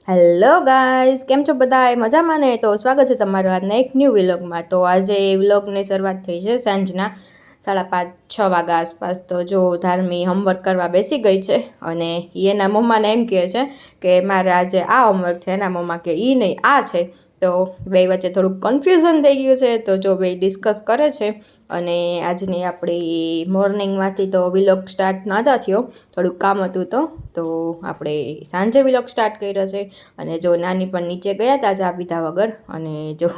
Hello guys, કેમ છો બધા? મજામાં ને? તો સ્વાગત છે તમારું આજના એક ન્યૂ વ્લોગમાં. તો આજે વ્લોગની શરૂઆત થઈ છે સાંજના 5:30-6 વાગ્યા આસપાસ. તો જો ધાર્મી હોમવર્ક કરવા બેસી ગઈ છે અને એના મમ્માને એમ કહે છે કે મારે આજે આ હોમવર્ક છે, એના મમ્મા કે એ નહીં આ છે. તો બે વચ્ચે થોડુંક કન્ફ્યુઝન થઈ ગયું છે. તો જો બે ડિસ્કસ કરે છે અને આજની આપણી મોર્નિંગમાંથી તો વ્લોગ સ્ટાર્ટ નહોતો થયો, થોડુંક કામ હતું તો આપણે સાંજે વ્લોગ સ્ટાર્ટ કર્યો છે. અને જો નાની પણ નીચે ગયા હતા ચા પીધા વગર, અને જો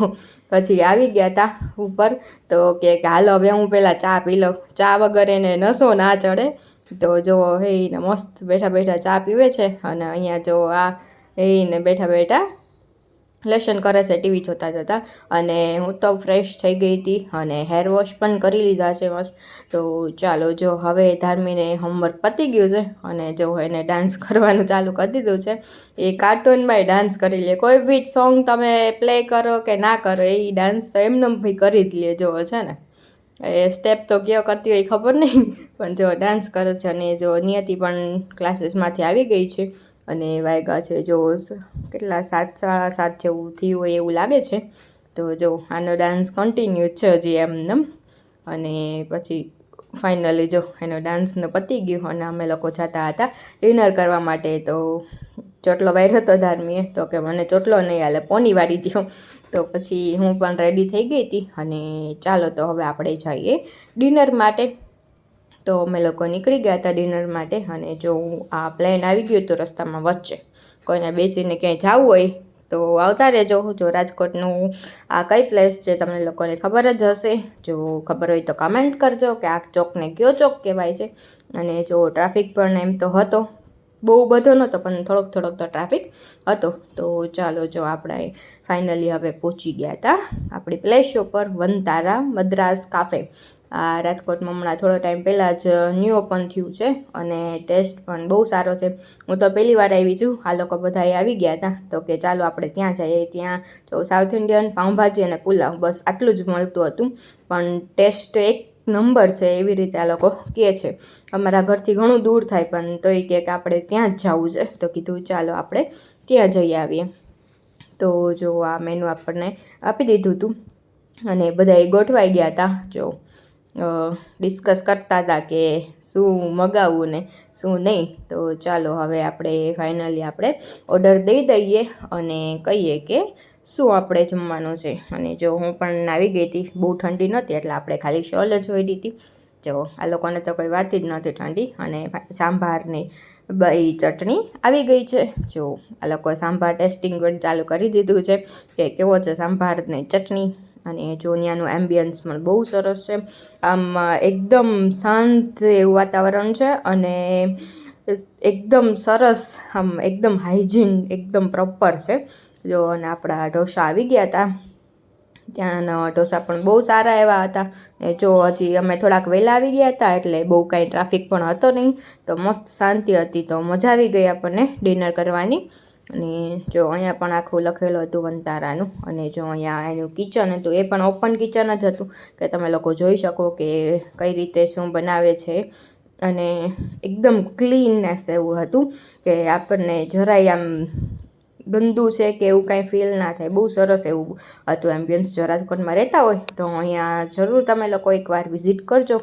પછી આવી ગયા હતા ઉપર તો કે હાલો હવે હું પહેલાં ચા પી લઉં, ચા વગર એને નશો ના ચડે. તો જો એને મસ્ત બેઠા બેઠા ચા પીવે છે અને અહીંયા જો આ એને બેઠા બેઠા લેસન કરે છે ટીવી જોતાં જોતાં. અને હું તો ફ્રેશ થઈ ગઈ હતી અને હેર વોશ પણ કરી લીધા છે મસ્ત. તો ચાલો જો હવે ધાર્મીને હોમવર્ક પતી ગયું છે અને જો એને ડાન્સ કરવાનું ચાલુ કરી દીધું છે. એ કાર્ટૂનમાંય ડાન્સ કરી લે, કોઈ બી સોંગ તમે પ્લે કરો કે ના કરો એ ડાન્સ તો એમને ભાઈ કરી જ લે. જો છે ને એ સ્ટેપ તો કયો કરતી હોય ખબર નહીં, પણ જો ડાન્સ કરે છે. અને જો નિયતિ પણ ક્લાસીસમાંથી આવી ગઈ છે અને વાગ્યા છે જો કેટલા 7:30 જેવું થયું હોય એવું લાગે છે. તો જો આનો ડાન્સ કન્ટિન્યુ છે હજી એમનેમ. અને પછી ફાઇનલી જો એનો ડાન્સનો પતી ગયું અને અમે લોકો જતા હતા ડિનર કરવા માટે. તો ચોટલો વાર્યો હતો ધાર્મીએ તો કે મને ચોટલો નહીં હાલે, પોની વારી દો. તો પછી હું પણ રેડી થઈ ગઈ હતી અને ચાલો તો હવે આપણે જઈએ ડિનર માટે. તો અમે લોકો નીકળી ગયા હતા ડિનર માટે. અને જો આ પ્લેન આવી ગયું હતું રસ્તામાં વચ્ચે, કોઈને બેસીને ક્યાંય જવું હોય તો આવતા રહેજો. જો રાજકોટનું આ કઈ પ્લેસ છે તમને લોકોને ખબર જ હશે, જો ખબર હોય તો કમેન્ટ કરજો કે આ ચોકને કયો ચોક કહેવાય છે. અને જો ટ્રાફિક પણ એમ તો હતો, બહુ બધો નહોતો પણ થોડોક થોડોક તો ટ્રાફિક હતો. તો ચાલો જો આપણે ફાઇનલી હવે પહોંચી ગયા હતા આપણી પ્લેસ ઉપર, વનતારા મદ્રાસ કાફે. આ રાજકોટમાં હમણાં થોડો ટાઈમ પહેલાં જ ન્યૂ ઓપન થયું છે અને ટેસ્ટ પણ બહુ સારો છે. હું તો પહેલી વાર આવી છું, આ લોકો બધાએ આવી ગયા હતા તો કે ચાલો આપણે ત્યાં જઈએ. ત્યાં જો સાઉથ ઇન્ડિયન પાઉંભાજી અને પુલાવ બસ આટલું જ મળતું હતું, પણ ટેસ્ટ એક નંબર છે એવી રીતે આ લોકો કહે છે. અમારા ઘરથી ઘણું દૂર થાય પણ તોય કહે કે આપણે ત્યાં જ જવું છે. તો કીધું ચાલો આપણે ત્યાં જઈ આવીએ. તો જો આ મેનુ આપણને આપી દીધું હતું અને બધાએ ગોઠવાઈ ગયા હતા. જો ડિસ્કસ કરતા હતા કે શું મગાવવું ને શું નહીં. તો ચાલો હવે આપણે ફાઇનલી આપણે ઓર્ડર દઈ દઈએ અને કહીએ કે શું આપણે જમવાનું છે. અને જો હું પણ આવી ગઈ હતી, બહુ ઠંડી નહોતી એટલે આપણે ખાલી શોલ જ ઓઢી હતી. જો આ લોકોને તો કોઈ વાત જ નહોતી ઠંડી. અને સાંભારની બઈ ચટણી આવી ગઈ છે. જો આ લોકોએ સાંભાર ટેસ્ટિંગ પણ ચાલુ કરી દીધું છે કે કેવો છે સાંભારની ચટણી. અને જો ત્યાંનું એમ્બિયન્સ પણ બહુ સરસ છે. આમ એકદમ શાંત એવું વાતાવરણ છે અને એકદમ સરસ, આમ એકદમ હાઇજીન એકદમ પ્રોપર છે. જો અને આપણા ઢોસા આવી ગયા હતા, ત્યાંના ઢોસા પણ બહુ સારા એવા હતા. ને જો હજી અમે થોડાક વહેલા આવી ગયા હતા એટલે બહુ કાંઈ ટ્રાફિક પણ હતો નહીં, તો મસ્ત શાંતિ હતી. તો મજા આવી ગઈ આપણને ડિનર કરવાની. અને જો અહીંયા પણ આખું લખેલું હતું વનતારાનું. અને જો અહીંયા એનું કિચન હતું એ પણ ઓપન કિચન જ હતું કે તમે લોકો જોઈ શકો કે કઈ રીતે શું બનાવે છે. અને એકદમ ક્લીનનેસ એવું હતું કે આપણને જરાય આમ ગંદુ છે કે એવું કાંઈ ફીલ ના થાય. બહુ સરસ એવું હતું એમ્બિયન્સ. જો રાજકોટમાં રહેતા હોય તો અહીંયા જરૂર તમે લોકો એકવાર વિઝિટ કરજો.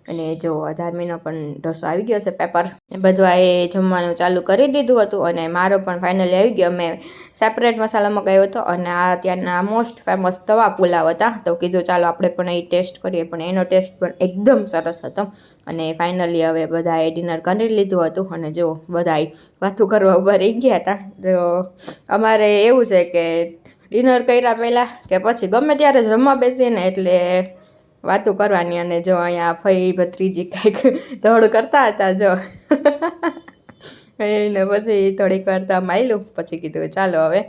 અને જો ધાર્મીનો પણ ઢોસો આવી ગયો છે પેપર એ બધું એ જમવાનું ચાલુ કરી દીધું હતું. અને મારો પણ ફાઇનલી આવી ગયો. મેં સેપરેટ મસાલા મંગાવ્યો હતો અને આ ત્યાંના મોસ્ટ ફેમસ તવા પુલાવ હતા. તો કીધું ચાલો આપણે પણ એ ટેસ્ટ કરીએ, પણ એનો ટેસ્ટ પણ એકદમ સરસ હતો. અને ફાઇનલી હવે બધાએ ડિનર કરી લીધું હતું. અને જો બધાએ વાતું કરવા ઊભા રહી ગયા હતા. તો અમારે એવું છે કે ડિનર કર્યા પહેલાં કે પછી ગમે ત્યારે જમવા બેસીએ ને એટલે વાતું કરવાની. અને જો અહીંયા ફઈ ભત્રીજી કંઈક દોડ કરતા હતા જો એને પછી થોડીક વાર તો માયલું, પછી કીધું ચાલો હવે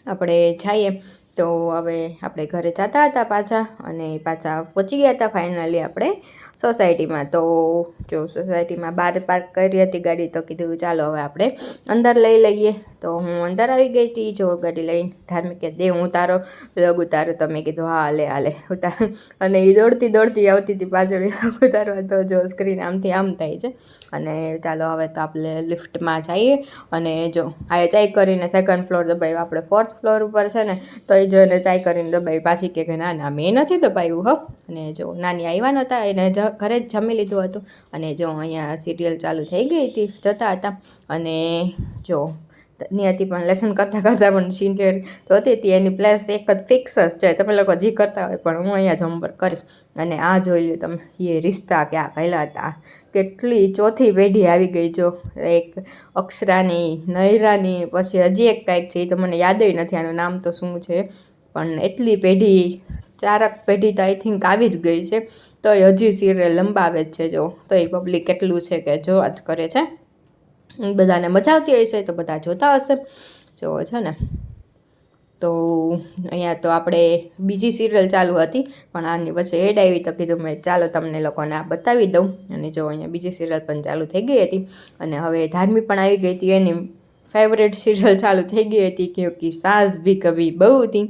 આપણે જઈએ. તો હવે આપણે ઘરે જતા હતા પાછા અને પાછા પહોંચી ગયા હતા ફાઇનલી આપણે સોસાયટીમાં. તો જો સોસાયટીમાં બહાર પાર્ક કરી હતી ગાડી, તો કીધું ચાલો હવે આપણે અંદર લઈ લઈએ. તો હું અંદર આવી ગઈ હતી જો ગાડી લઈને. ધાર્મિક કે દે હું ઉતારો બ્લોગ ઉતારો, તો મેં કીધું હા હાલે હાલે ઉતાર. અને એ દોડતી દોડતી આવતી હતી પાછળ ઉતારવા. તો જો સ્ક્રીન આમથી આમ થાય છે અને ચાલો હવે તો આપણે લિફ્ટમાં જઈએ. અને જો આ ચાય કરીને સેકન્ડ ફ્લોર દબાવ્યું, આપણે 4th ફ્લોર ઉપર છે ને, તો એ જો એને ચાય કરીને દબાવી, પાછી કે ના ના મેં નથી દબાવ્યું હો. અને જો નાની આવ્યા નહોતા, એને ઘરે જ જમી લીધું હતું. અને જો અહીંયા સિરિયલ ચાલુ થઈ ગઈ હતી, જતા હતા. અને જો નિયતિ પણ લેસન કરતાં પણ સિરિયલ જોતી હતી. એની પ્લેસ એક જ ફિક્સ જ છે, તમે લોકો જે કરતા હોય પણ હું અહીંયા જ હોમવર્ક કરીશ. અને આ જોઈ લ્યો તમે, એ રિશ્તા ક્યાં પહેલાતા, કેટલી ચોથી પેઢી આવી ગઈ. જો એક અક્ષરાની, નયરાની, પછી હજી એક કાંઈક છે, એ તો મને યાદ નથી આનું નામ તો શું છે, પણ એટલી પેઢી, 4 પેઢી તો આઈ થિંક આવી જ ગઈ છે. તો એ હજી સિરિયલ લંબાવે જ છે. જો તો એ પબ્લિક કેટલું છે કે જોવા જ કરે છે. બધાને મજા આવતી હશે તો બધા જોતા હશે. જો છે ને, તો અહીંયા તો આપણે બીજી સિરિયલ ચાલુ હતી, પણ આની વચ્ચે એડ આવી તો કીધું મેં ચાલો તમને લોકોને આ બતાવી દઉં. અને જો અહીંયા બીજી સિરિયલ પણ ચાલુ થઈ ગઈ હતી. અને હવે ધાર્મી પણ આવી ગઈ હતી, એની ફેવરેટ સિરિયલ ચાલુ થઈ ગઈ હતી, ક્યોંકિ સાસ ભી કભી બહુ હતી.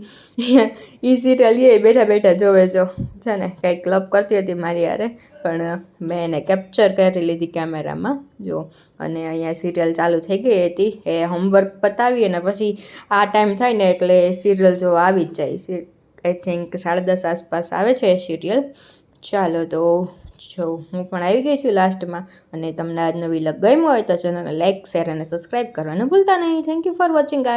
એ સિરિયલ એ બેઠા બેઠા જોવે. જો છે ને કંઈક ક્લબ કરતી હતી મારી યારે, પણ મેં એને કેપ્ચર કરી લીધી કેમેરામાં. જો અને અહીંયા સિરિયલ ચાલુ થઈ ગઈ હતી. એ હોમવર્ક પતાવી અને પછી આ ટાઈમ થાય ને એટલે સિરિયલ જો આવી જ જાય. આઈ થિંક 10:30 આસપાસ આવે છે એ સિરિયલ. ચાલો તો જો હું પણ આવી ગઈ છું લાસ્ટમાં. અને તમને આજનો વિલોગ ગમ્યો હોય તો ચેનલને લાઈક, શેર અને સબસ્ક્રાઈબ કરવાનું ભૂલતા નહીં. Thank you for watching guys.